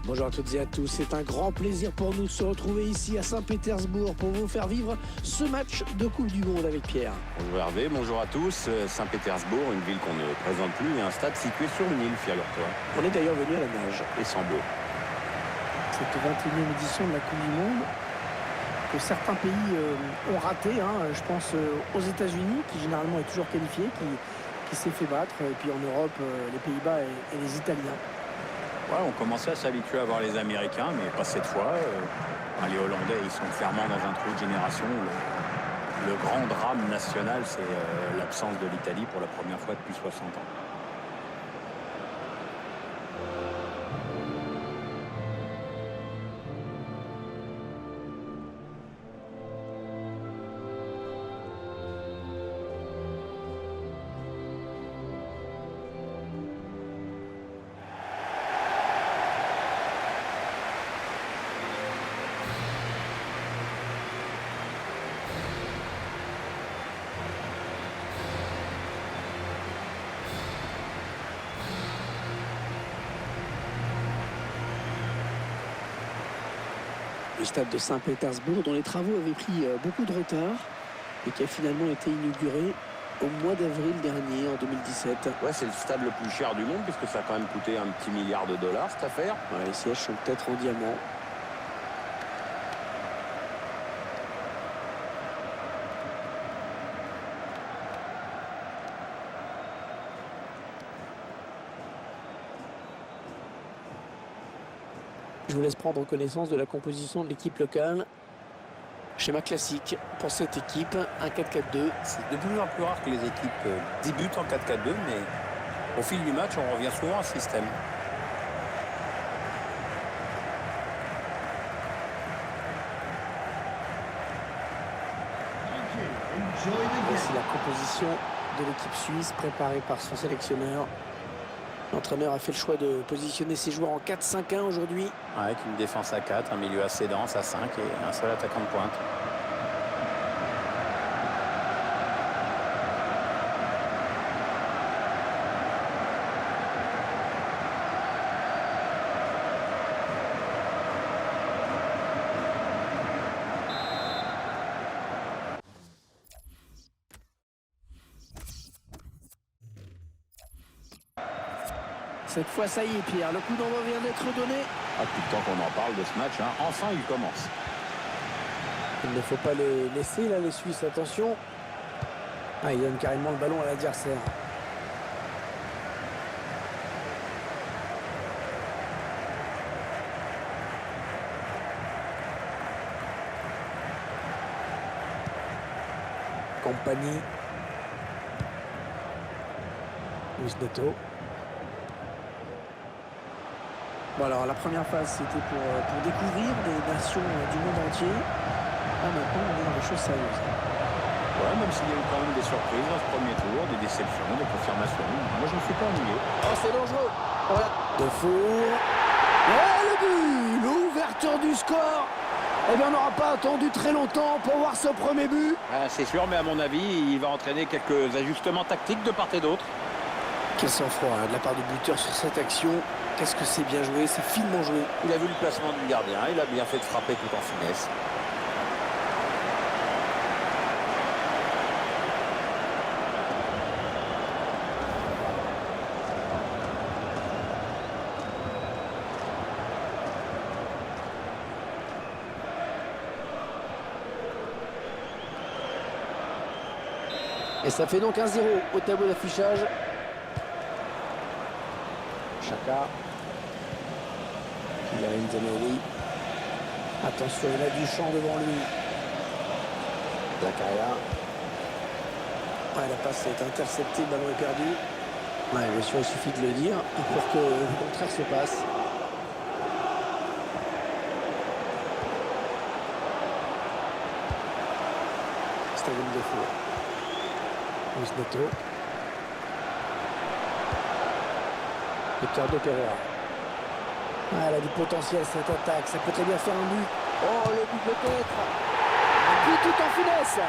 Bonjour à toutes et à tous, c'est un grand plaisir pour nous de se retrouver ici à Saint-Pétersbourg pour vous faire vivre ce match de Coupe du Monde avec Pierre. Bonjour Hervé, bonjour à tous. Saint-Pétersbourg, une ville qu'on ne présente plus, et un stade situé sur une île, figure-toi. On est d'ailleurs venu à la nage. Et sans bleu. Cette 21e édition de la Coupe du Monde que certains pays ont raté, je pense aux États-Unis qui généralement est toujours qualifié, qui s'est fait battre, et puis en Europe les Pays-Bas et les Italiens. Ouais, on commençait à s'habituer à voir les Américains, mais pas cette fois. Les Hollandais, ils sont clairement dans un trou de génération. Le grand drame national, c'est l'absence de l'Italie pour la première fois depuis 60 ans. Le stade de Saint-Pétersbourg, dont les travaux avaient pris beaucoup de retard et qui a finalement été inauguré au mois d'avril dernier, en 2017. Ouais, c'est le stade le plus cher du monde, puisque ça a quand même coûté un petit milliard de dollars, cette affaire. Ouais, les sièges sont peut-être en diamant. Je vous laisse prendre connaissance de la composition de l'équipe locale. Schéma classique pour cette équipe, un 4-4-2. C'est de plus en plus rare que les équipes débutent en 4-4-2, mais au fil du match, on revient souvent à ce système. Voici la composition de l'équipe suisse préparée par son sélectionneur. L'entraîneur a fait le choix de positionner ses joueurs en 4-5-1 aujourd'hui. Avec une défense à 4, un milieu assez dense à 5 et un seul attaquant de pointe. Cette fois, ça y est, Pierre, le coup d'envoi vient d'être donné. Depuis le temps qu'on en parle de ce match, enfin il commence. Il ne faut pas les laisser, là, les Suisses, attention. Il donne carrément le ballon à l'adversaire. Compagnie. Luis Neto. Bon, alors la première phase c'était pour découvrir des nations du monde entier. Maintenant on est dans des choses sérieuses. Ouais, même s'il y a eu quand même des surprises dans ce premier tour, des déceptions, des confirmations. Moi je ne me suis pas ennuyé. Oh, c'est dangereux. Voilà. Defour. Oh, le but, l'ouverture du score. Eh bien on n'aura pas attendu très longtemps pour voir ce premier but. C'est sûr, mais à mon avis il va entraîner quelques ajustements tactiques de part et d'autre. Quel sang-froid de la part du buteur sur cette action. Qu'est-ce que c'est bien joué, c'est finement joué. Il a vu le placement du gardien, il a bien fait de frapper tout en finesse. Et ça fait donc 1-0 au tableau d'affichage. Chaka. Il a une Zanelli. Attention, il a du champ devant lui. Zakaria. La passe est interceptée, le ballon est perdu. Bien sûr, il suffit de le dire pour que le contraire se passe. Steven Defour. Luis Neto. Ricardo Pereira. Elle a du potentiel cette attaque, ça peut très bien faire un but. Oh, le but peut-être. Un but tout en finesse.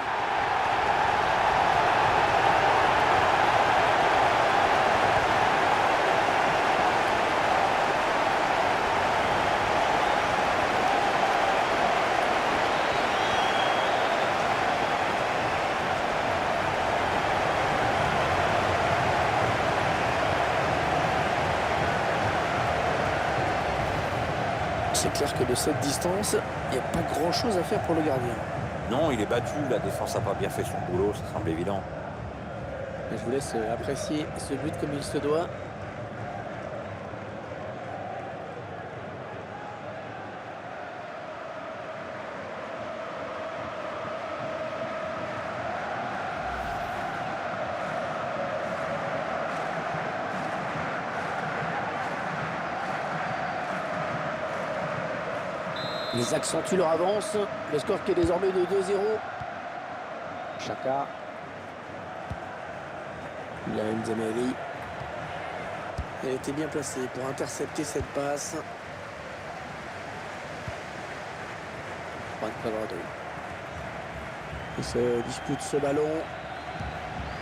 C'est clair que de cette distance, il n'y a pas grand-chose à faire pour le gardien. Non, il est battu, la défense n'a pas bien fait son boulot, ça semble évident. Je vous laisse apprécier ce but comme il se doit. Ils accentuent leur avance. Le score qui est désormais de 2-0. Chaka. Ibrahim Zemeli. Elle était bien placée pour intercepter cette passe. Juan Cuadrado. Il se dispute ce ballon.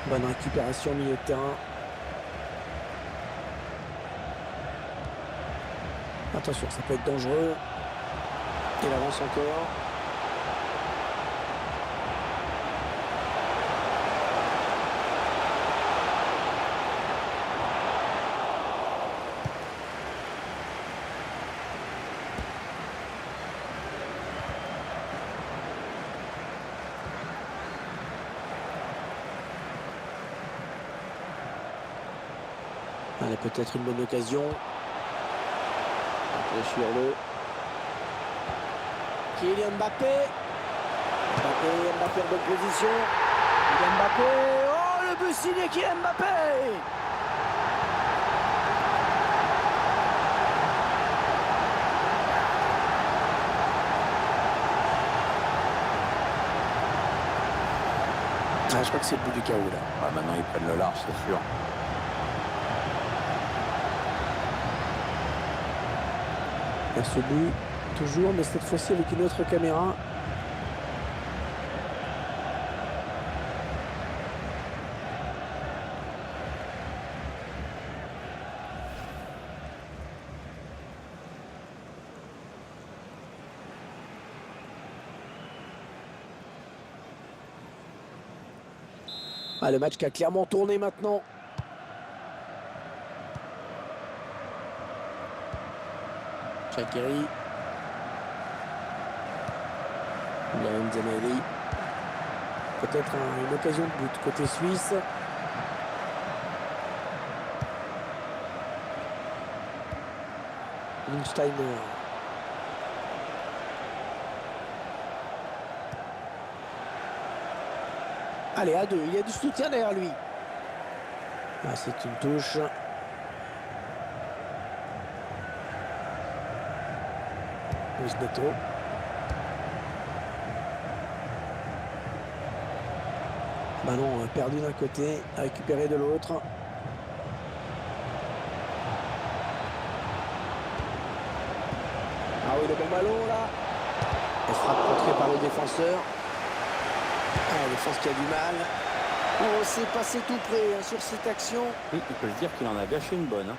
Bonne récupération au milieu de terrain. Attention, ça peut être dangereux. Il avance encore. Allez, peut-être une bonne occasion. Un peu sur le... Kylian Mbappé. Mbappé en bonne position. Kylian Mbappé. Oh, le but signé Kylian Mbappé. Ah, je crois que c'est le bout du chaos là. Ah, maintenant ils prennent le large, c'est sûr. Il y a ce but, toujours, mais cette fois-ci avec une autre caméra. Ah, le match qui a clairement tourné maintenant. Shaqiri. Ibrahim Zemeli. Peut-être une occasion de but côté suisse. Lichtsteiner. Allez, à deux, il y a du soutien derrière lui. Ah, c'est une touche. Luis Neto. Ballon perdu d'un côté, récupéré de l'autre. Ah oui, le bon ballon là. Elle frappe contrée par le défenseur. Ah, la défense qui a du mal. Oh, c'est passé tout près hein, sur cette action. Oui, il peut se dire qu'il en a gâché une bonne. Hein.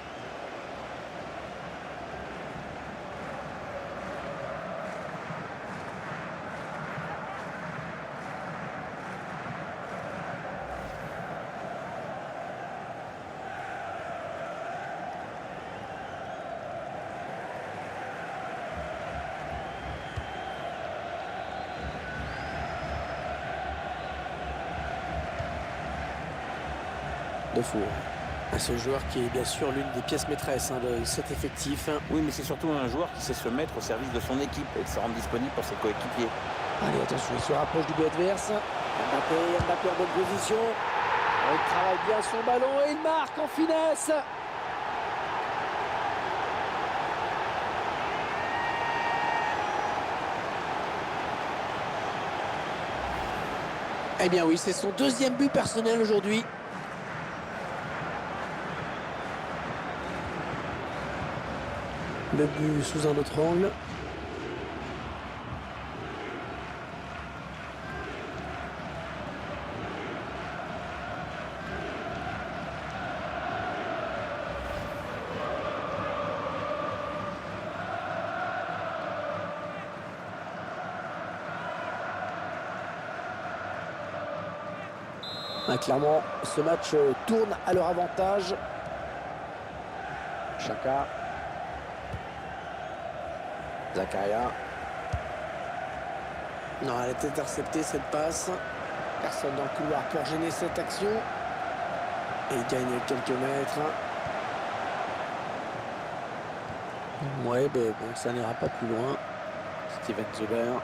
De Four. À ce joueur qui est bien sûr l'une des pièces maîtresses hein, de cet effectif. Oui, mais c'est surtout un joueur qui sait se mettre au service de son équipe et de se rendre disponible pour ses coéquipiers. Allez, attention, il se rapproche du but adverse. Mbappé en bonne position. Il travaille bien son ballon et il marque en finesse. Eh bien oui, c'est son deuxième but personnel aujourd'hui. Le but sous un autre angle. Ah, clairement, ce match tourne à leur avantage. Chaka. Zakaria. Non, elle est interceptée cette passe. Personne dans le couloir pour gêner cette action. Et il gagne quelques mètres. Ouais, ben bon, ça n'ira pas plus loin. Steven Zuber.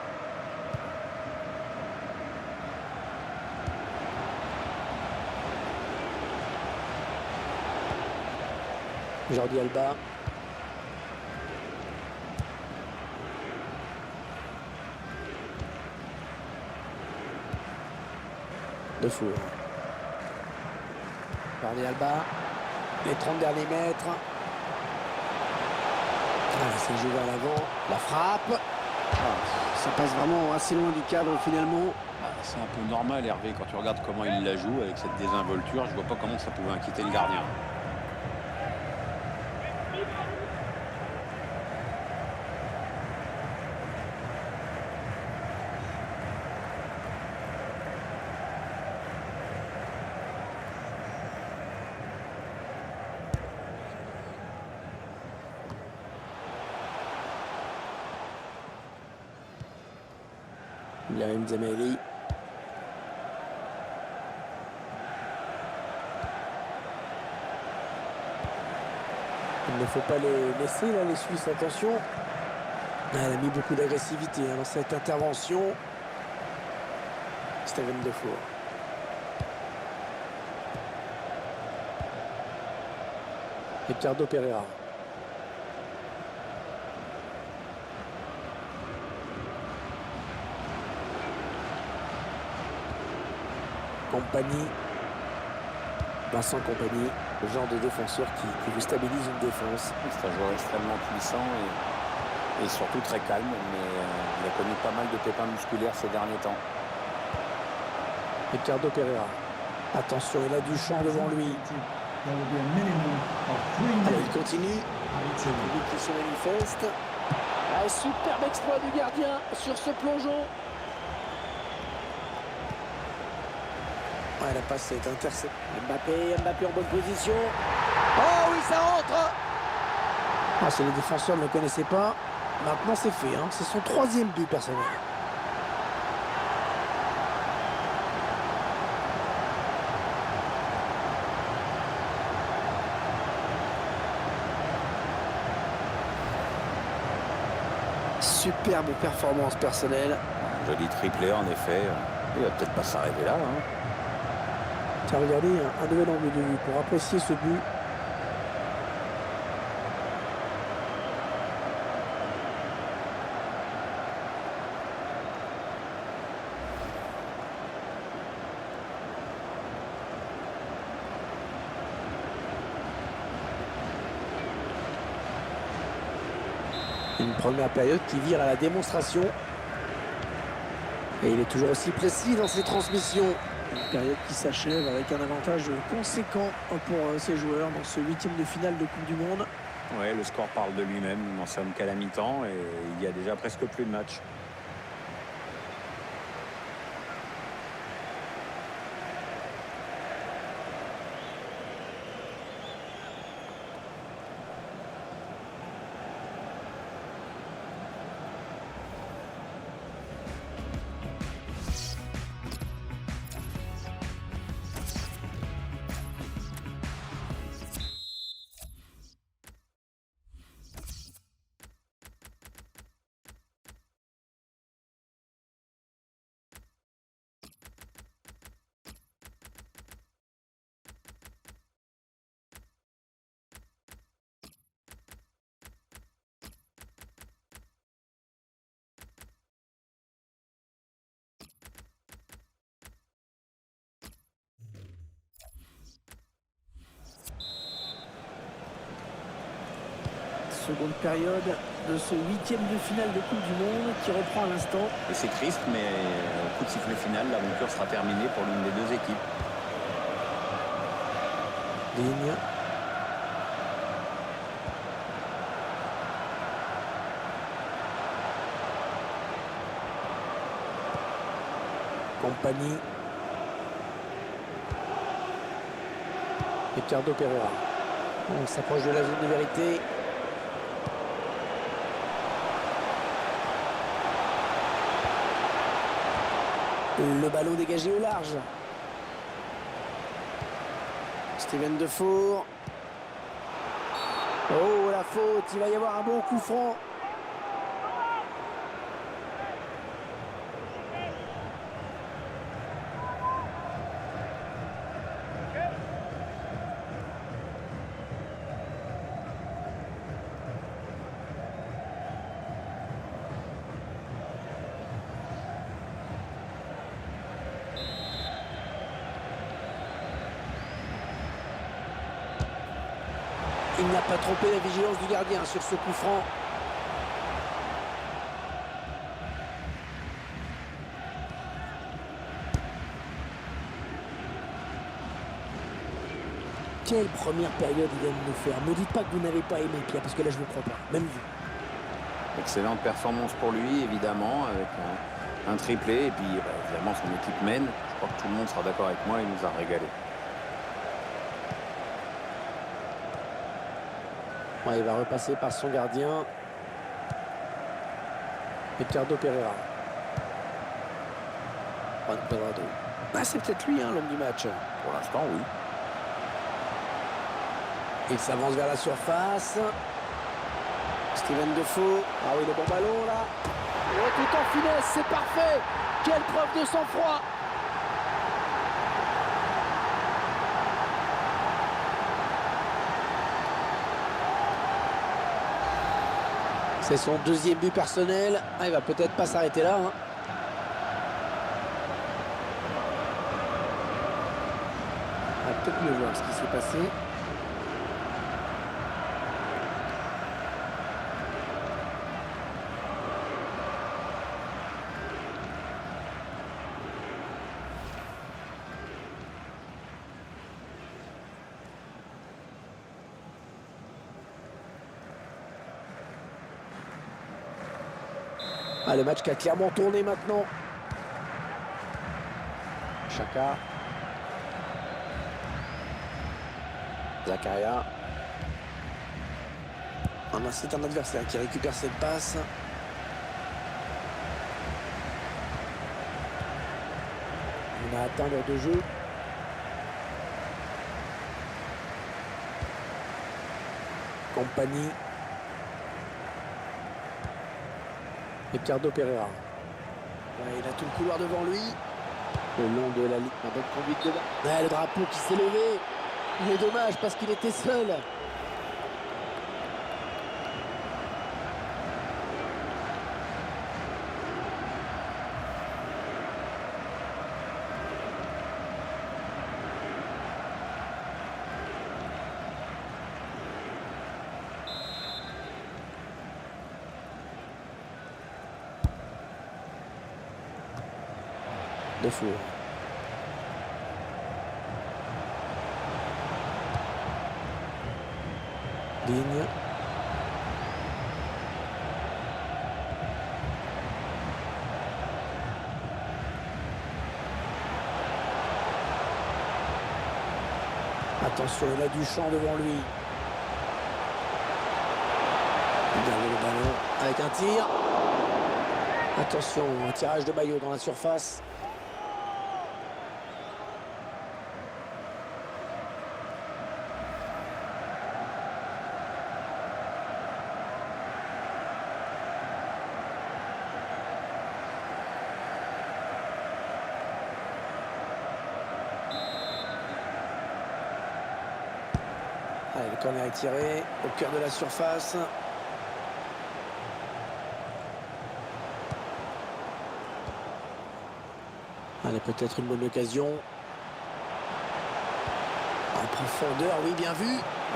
Jordi Alba. Defour. Jordi Alba. Les 30 derniers mètres. C'est joué vers l'avant. La frappe. Ça passe vraiment assez loin du cadre finalement. C'est un peu normal, Hervé, quand tu regardes comment il la joue avec cette désinvolture. Je vois pas comment ça pouvait inquiéter le gardien. Ibrahim Zemeli. Il ne faut pas les laisser, là, les Suisses. Attention. Elle a mis beaucoup d'agressivité dans cette intervention. Steven Defour. Ricardo Pereira. Compagnie. Vincent Compagnie, le genre de défenseur qui vous stabilise une défense. C'est un joueur extrêmement puissant et surtout très calme, mais il a connu pas mal de pépins musculaires ces derniers temps. Ricardo Pereira. Attention, il a du champ devant lui. Allez, il continue. Le public qui se manifeste. Superbe exploit du gardien sur ce plongeon. La passe est interceptée. Mbappé en bonne position. Oh oui, ça rentre. Si les défenseurs ne le connaissaient pas, maintenant c'est fait. C'est son 3e but personnel. Superbe performance personnelle. Un joli triplé en effet. Il va peut-être pas s'arrêter là. Tiens, regardez, un nouvel angle de vue pour apprécier ce but. Une première période qui vire à la démonstration. Et il est toujours aussi précis dans ses transmissions. Une période qui s'achève avec un avantage conséquent pour ses joueurs dans ce 8e de finale de Coupe du Monde. Ouais, le score parle de lui-même. Nous n'en sommes qu'à la mi-temps et il y a déjà presque plus de match. Seconde période de ce 8e de finale de Coupe du Monde qui reprend à l'instant. Et c'est triste, mais coup de sifflet final, l'aventure sera terminée pour l'une des deux équipes. Digne. Compagnie. Ricardo Pereira. On s'approche de la zone de vérité. Le ballon dégagé au large. Steven Defour. Oh, la faute. Il va y avoir un bon coup franc. Il n'a pas trompé la vigilance du gardien sur ce coup franc. Quelle première période il vient de nous faire. Ne dites pas que vous n'avez pas aimé, Pierre, parce que là je ne vous crois pas, même vous. Excellente performance pour lui, évidemment, avec un triplé. Et puis, évidemment, son équipe mène. Je crois que tout le monde sera d'accord avec moi, il nous a régalé. Ouais, il va repasser par son gardien. Ricardo Pereira. Juan Cuadrado. Ah, c'est peut-être lui, hein, l'homme du match. Pour l'instant, oui. Il s'avance vers la surface. Steven Defour. Ah oui, le bon ballon, là. Oh, tout en finesse, c'est parfait. Quelle preuve de sang-froid. C'est son deuxième but personnel. Ah, il va peut-être pas s'arrêter là. Hein. On va peut-être mieux voir ce qui s'est passé. Ah, le match qui a clairement tourné maintenant. Chaka. Zakaria. Ah non, c'est un adversaire qui récupère cette passe. On a atteint l'heure de jeu. Compagnie. Ricardo Pereira. Ouais, il a tout le couloir devant lui. Le long de la ligne. La bonne conduite devant. Ouais, le drapeau qui s'est levé. Il est dommage parce qu'il était seul. Defour. Ligne. Attention, il a du champ devant lui. Il garde le ballon avec un tir. Attention, un tirage de maillot dans la surface. Allez, le corner est tiré au cœur de la surface. Allez, peut-être une bonne occasion. En profondeur, oui, bien vu.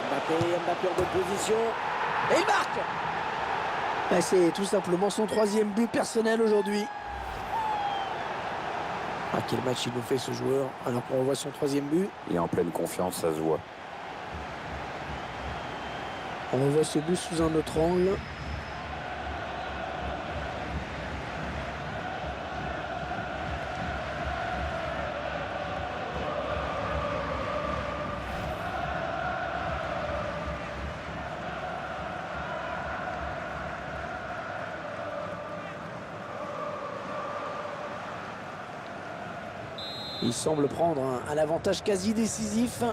Mbappé en bonne position. Et il marque. Et c'est tout simplement son troisième but personnel aujourd'hui. Ah, quel match il nous fait ce joueur, alors qu'on revoit son troisième but. Il est en pleine confiance, ça se voit. On revoit ce but sous un autre angle. Il semble prendre un avantage quasi décisif. «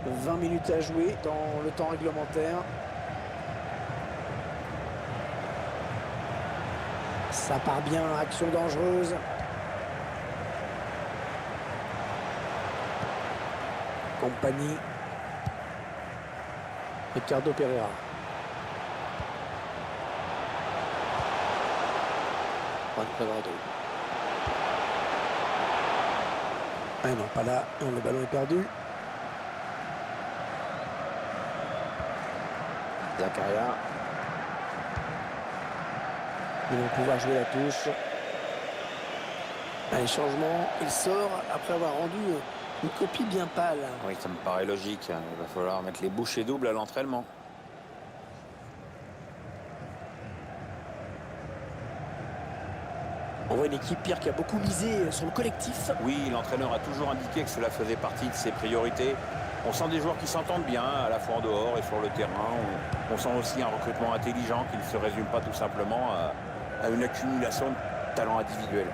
20 minutes à jouer dans le temps réglementaire. Ça part bien, action dangereuse. Compagnie. Ricardo Pereira. Juan Cuadrado. Ah non, pas là. Non, le ballon est perdu. Zakaria. Ils vont pouvoir jouer la touche. Allez, changement. Il sort après avoir rendu une copie bien pâle. Oui, ça me paraît logique. Il va falloir mettre les bouchées doubles à l'entraînement. On voit une équipe, Pierre, qui a beaucoup misé sur le collectif. Oui, l'entraîneur a toujours indiqué que cela faisait partie de ses priorités. On sent des joueurs qui s'entendent bien, à la fois en dehors et sur le terrain. On sent aussi un recrutement intelligent qui ne se résume pas tout simplement à une accumulation de talents individuels.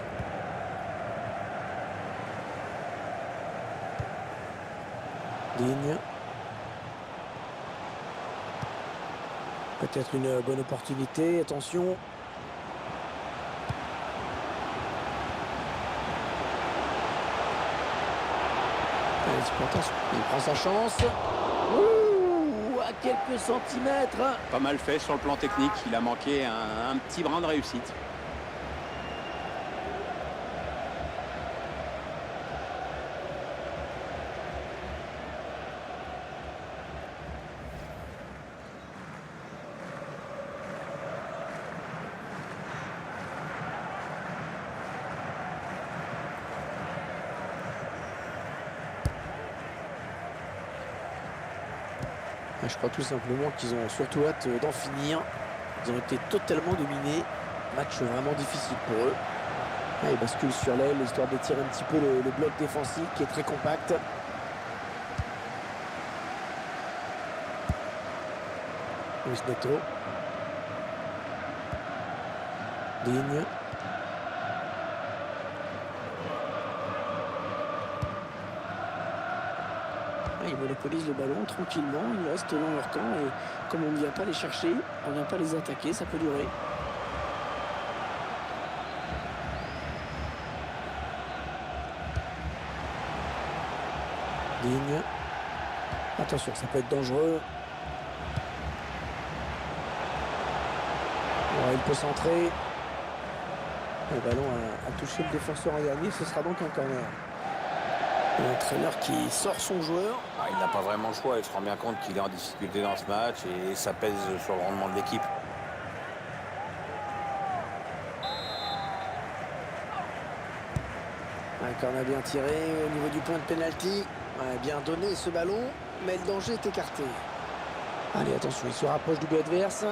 Digne. Peut-être une bonne opportunité. Attention. Il prend sa chance. Ouh, à quelques centimètres. Pas mal fait sur le plan technique. Il a manqué un petit brin de réussite. Je crois tout simplement qu'ils ont surtout hâte d'en finir. Ils ont été totalement dominés. Match vraiment difficile pour eux. Ils basculent sur l'aile, histoire d'étirer un petit peu le bloc défensif qui est très compact. Luis Neto. Digne. Ils monopolisent le ballon tranquillement, ils restent dans leur camp et comme on ne vient pas les chercher, on ne vient pas les attaquer, ça peut durer. Digne. Attention, ça peut être dangereux. Ouais, il peut centrer. Le ballon a touché le défenseur en dernier, ce sera donc un corner. L'entraîneur qui sort son joueur. Il n'a pas vraiment le choix, il se rend bien compte qu'il est en difficulté dans ce match et ça pèse sur le rendement de l'équipe. Un corner bien tiré au niveau du point de pénalty. Ouais, bien donné ce ballon, mais le danger est écarté. Allez, attention, il se rapproche du but adverse.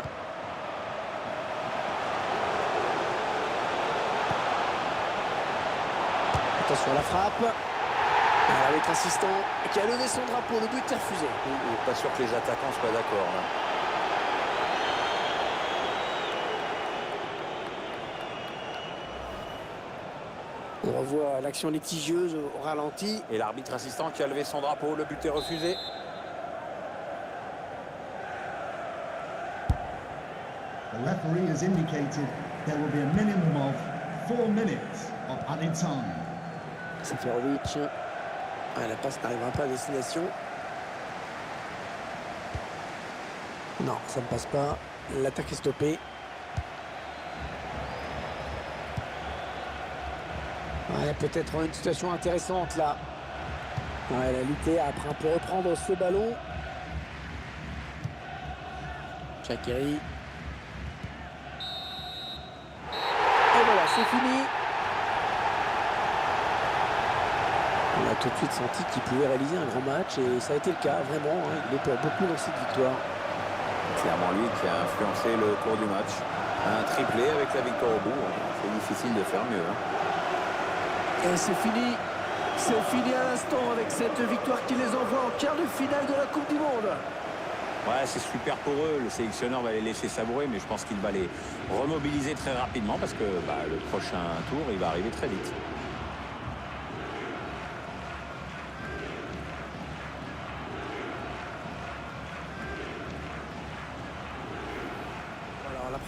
Attention à la frappe. Avec l'assistant qui a levé son drapeau, le but est refusé. Il n'est pas sûr que les attaquants soient d'accord. On revoit l'action litigieuse au ralenti. Et l'arbitre assistant qui a levé son drapeau, le but est refusé. The referee has indicated there will be a minimum of 4 minutes of added time. Seferovic. La passe n'arrivera pas à destination. Non, ça ne passe pas. L'attaque est stoppée. Ouais, peut-être une situation intéressante là. Ouais, la lutte après peut reprendre ce ballon. Shaqiri. Et voilà, c'est fini. On a tout de suite senti qu'il pouvait réaliser un grand match et ça a été le cas, vraiment. Il est pour beaucoup dans cette victoire. Clairement lui qui a influencé le cours du match. Un triplé avec la victoire au bout. C'est difficile de faire mieux. Et c'est fini. C'est fini à l'instant avec cette victoire qui les envoie en quart de finale de la Coupe du Monde. Ouais, c'est super pour eux. Le sélectionneur va les laisser savourer, mais je pense qu'il va les remobiliser très rapidement parce que le prochain tour, il va arriver très vite.